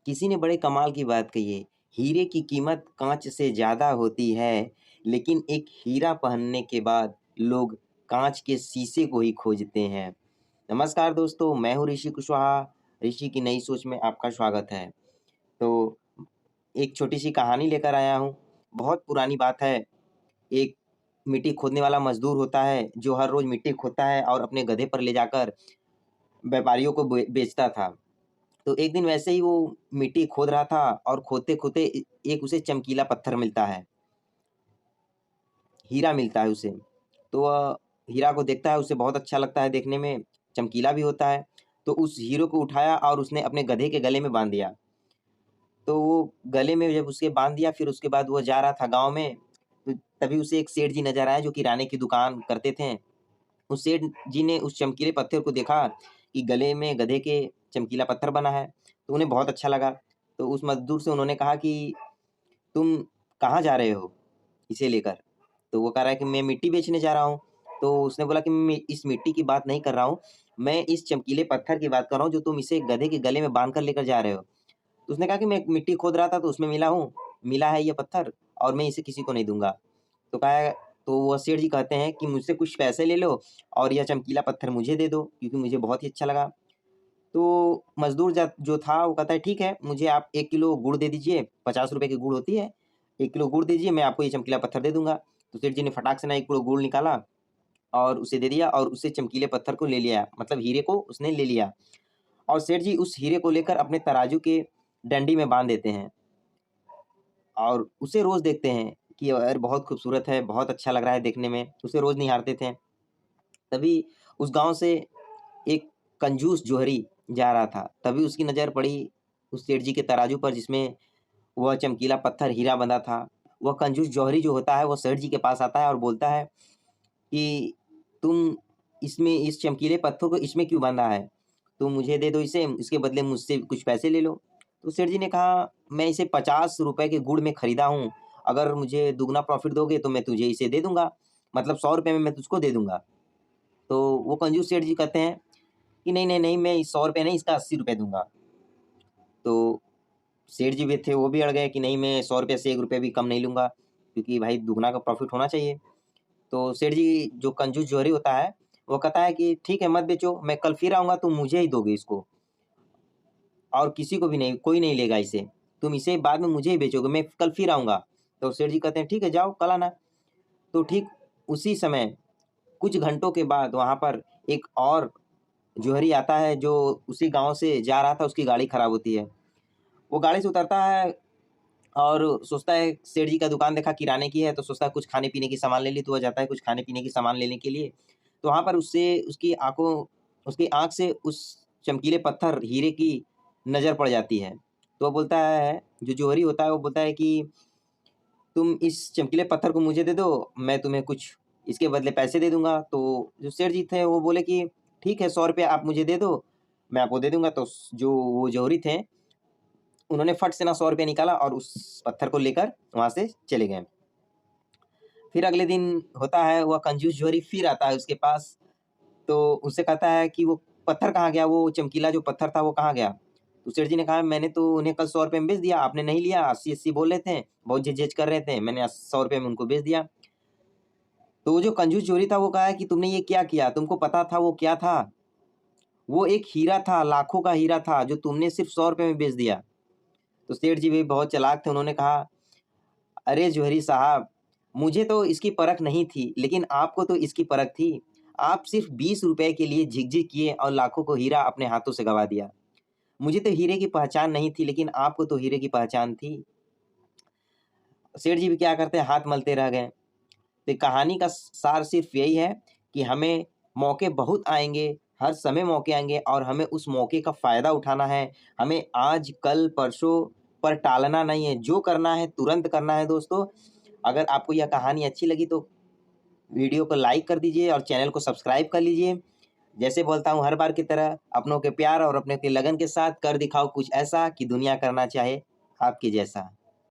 किसी ने बड़े कमाल की बात कही है, हीरे की कीमत काँच से ज़्यादा होती है, लेकिन एक हीरा पहनने के बाद लोग काँच के शीशे को ही खोजते हैं। नमस्कार दोस्तों, मैं हूँ ऋषि कुशवाहा, ऋषि की नई सोच में आपका स्वागत है। तो एक छोटी-सी कहानी लेकर आया हूँ, बहुत पुरानी बात है। एक मिट्टी खोदने वाला मज़दूर होता है, जो हर रोज़ मिट्टी खोदता है और अपने गधे पर ले जाकर व्यापारियों को बेचता था। तो एक दिन वैसे ही वो मिट्टी खोद रहा था और खोदते-खोदते एक उसे चमकीला पत्थर मिलता है, हीरा मिलता है उसे। तो वह हीरा को देखता है, उसे बहुत अच्छा लगता है देखने में, चमकीला भी होता है। तो उस हीरे को उठाया और उसने अपने गधे के गले में बाँध दिया। तो वो गले में जब उसके बाँध दिया, फिर उसके बाद वो जा रहा था गाँव में, तो तभी उसे एक सेठ जी नज़र आए जो किराने की दुकान करते थे। उस सेठ जी ने उस चमकीले पत्थर को देखा कि गले में गधे के चमकीला पत्थर बना है, तो उन्हें बहुत अच्छा लगा। तो उस मज़दूर से उन्होंने कहा कि तुम कहाँ जा रहे हो इसे लेकर? तो वो कह रहा है कि मैं मिट्टी बेचने जा रहा हूँ। तो उसने बोला कि मैं इस मिट्टी की बात नहीं कर रहा हूँ, मैं इस चमकीले पत्थर की बात कर रहा हूँ जो तुम इसे गधे के गले में बाँध कर लेकर जा रहे हो। तो उसने कहा कि मैं मिट्टी खोद रहा था तो उसमें मिला है ये पत्थर और मैं इसे किसी को नहीं दूँगा। तो कहा तो वो सेठ जी कहते हैं कि मुझसे कुछ पैसे ले लो और यह चमकीला पत्थर मुझे दे दो क्योंकि मुझे बहुत ही अच्छा लगा। तो मज़दूर जो था वो कहता है ठीक है, मुझे आप 1 किलो गुड़ दे दीजिए, ₹50 की गुड़ होती है, 1 किलो गुड़ दीजिए मैं आपको ये चमकीला पत्थर दे दूँगा। तो सेठ जी ने फटाक से ना 1 किलो गुड़ निकाला और उसे दे दिया और उससे चमकीले पत्थर को ले लिया, मतलब हीरे को उसने ले लिया। और सेठ जी उस हीरे को लेकर अपने तराजू के डंडी में बाँध देते हैं और उसे रोज़ देखते हैं कि यार बहुत खूबसूरत है, बहुत अच्छा लग रहा है देखने में, उसे रोज़ निहारते थे। तभी उस गाँव से एक कंजूस जौहरी जा रहा था, तभी उसकी नज़र पड़ी उस सेठ जी के तराजू पर जिसमें वह चमकीला पत्थर हीरा बंधा था। वह कंजूस जौहरी जो होता है वो सेठ जी के पास आता है और बोलता है कि तुम इसमें इस चमकीले पत्थर को इसमें क्यों बाँधा है? तुम मुझे दे दो इसे, इसके बदले मुझसे कुछ पैसे ले लो। तो सेठ जी ने कहा, मैं इसे ₹50 के गुड़ में खरीदा हूँ, अगर मुझे दुगना प्रॉफ़िट दोगे तो मैं तुझे इसे दे दूँगा, मतलब ₹100 में मैं तुझको दे दूँगा। तो वो कंजूस सेठ जी कहते हैं कि नहीं, नहीं, नहीं, मैं इस ₹100 नहीं इसका ₹80 दूँगा। तो सेठ जी भी थे, वो भी अड़ गए कि नहीं मैं ₹100 से ₹1 भी कम नहीं लूँगा, क्योंकि भाई दुगना का प्रॉफ़िट होना चाहिए। तो सेठ जी जो कंजूस जौहरी होता है, वो कहता है कि ठीक है मत बेचो, मैं कल फिर आऊँगा तुम मुझे ही दोगे इसको और किसी को भी नहीं, कोई नहीं लेगा इसे। तुम इसे बाद में मुझे ही बेचोगे, मैं कल फिर आऊँगा। तो सेठ जी कहते हैं ठीक है जाओ कल आना। तो ठीक उसी समय कुछ घंटों के बाद वहाँ पर एक और जौहरी आता है जो उसी गाँव से जा रहा था, उसकी गाड़ी खराब होती है। वो गाड़ी से उतरता है और सोचता है सेठ जी का दुकान देखा किराने की है, तो सोचता है कुछ खाने-पीने की सामान ले ली, तो वह जाता है कुछ खाने-पीने की सामान लेने के लिए। तो वहाँ पर उससे उसकी आँख से उस चमकीले पत्थर हीरे की नज़र पड़ जाती है। तो वो बोलता है जो जौहरी होता है वो बोलता है कि तुम इस चमकीले पत्थर को मुझे दे दो, मैं तुम्हें कुछ इसके बदले पैसे दे दूँगा। तो जो सेठ जी थे वो बोले कि ठीक है ₹100 आप मुझे दे दो, मैं आपको दे दूँगा। तो जो वो जौहरी थे, उन्होंने फट से ना ₹100 निकाला और उस पत्थर को लेकर वहाँ से चले गए। फिर अगले दिन होता है, वह कंजूस जौहरी फिर आता है उसके पास, तो उससे कहता है कि वो पत्थर कहाँ गया? वो चमकीला जो पत्थर था वो कहाँ गया? तो सेठ जी ने कहा मैंने तो उन्हें कल ₹100 में बेच दिया, आपने नहीं लिया, 80-80 बोल रहे थे, बहुत झेझ-झेझ कर रहे थे, मैंने ₹100 में उनको बेच दिया। तो वो जो कंजूस चोरी था वो कहा है कि तुमने ये क्या किया? तुमको पता था वो क्या था? वो एक हीरा था, लाखों का हीरा था जो तुमने सिर्फ़ ₹100 में बेच दिया। तो सेठ जी भी बहुत चालाक थे, उन्होंने कहा, "अरे जौहरी साहब, मुझे तो इसकी परख नहीं थी, लेकिन आपको तो इसकी परख थी। आप सिर्फ़ ₹20 के लिए झिक-झिक किए और लाखों को हीरा अपने हाथों से गँवा दिया। मुझे तो हीरे की पहचान नहीं थी, लेकिन आपको तो हीरे की पहचान थी।" सेठ जी भी क्या करते हैं, हाथ मलते रह गए। तो कहानी का सार सिर्फ यही है कि हमें मौके बहुत आएँगे, हर समय मौके आएँगे और हमें उस मौके का फ़ायदा उठाना है। हमें आज, कल, परसों पर टालना नहीं है, जो करना है तुरंत करना है दोस्तों। अगर आपको यह कहानी अच्छी लगी तो वीडियो को लाइक कर दीजिए और चैनल को सब्सक्राइब कर लीजिए। जैसे बोलता हूँ हर बार की तरह अपनों के प्यार और अपने के लगन के साथ कर दिखाओ कुछ ऐसा कि दुनिया करना चाहे आपके जैसा।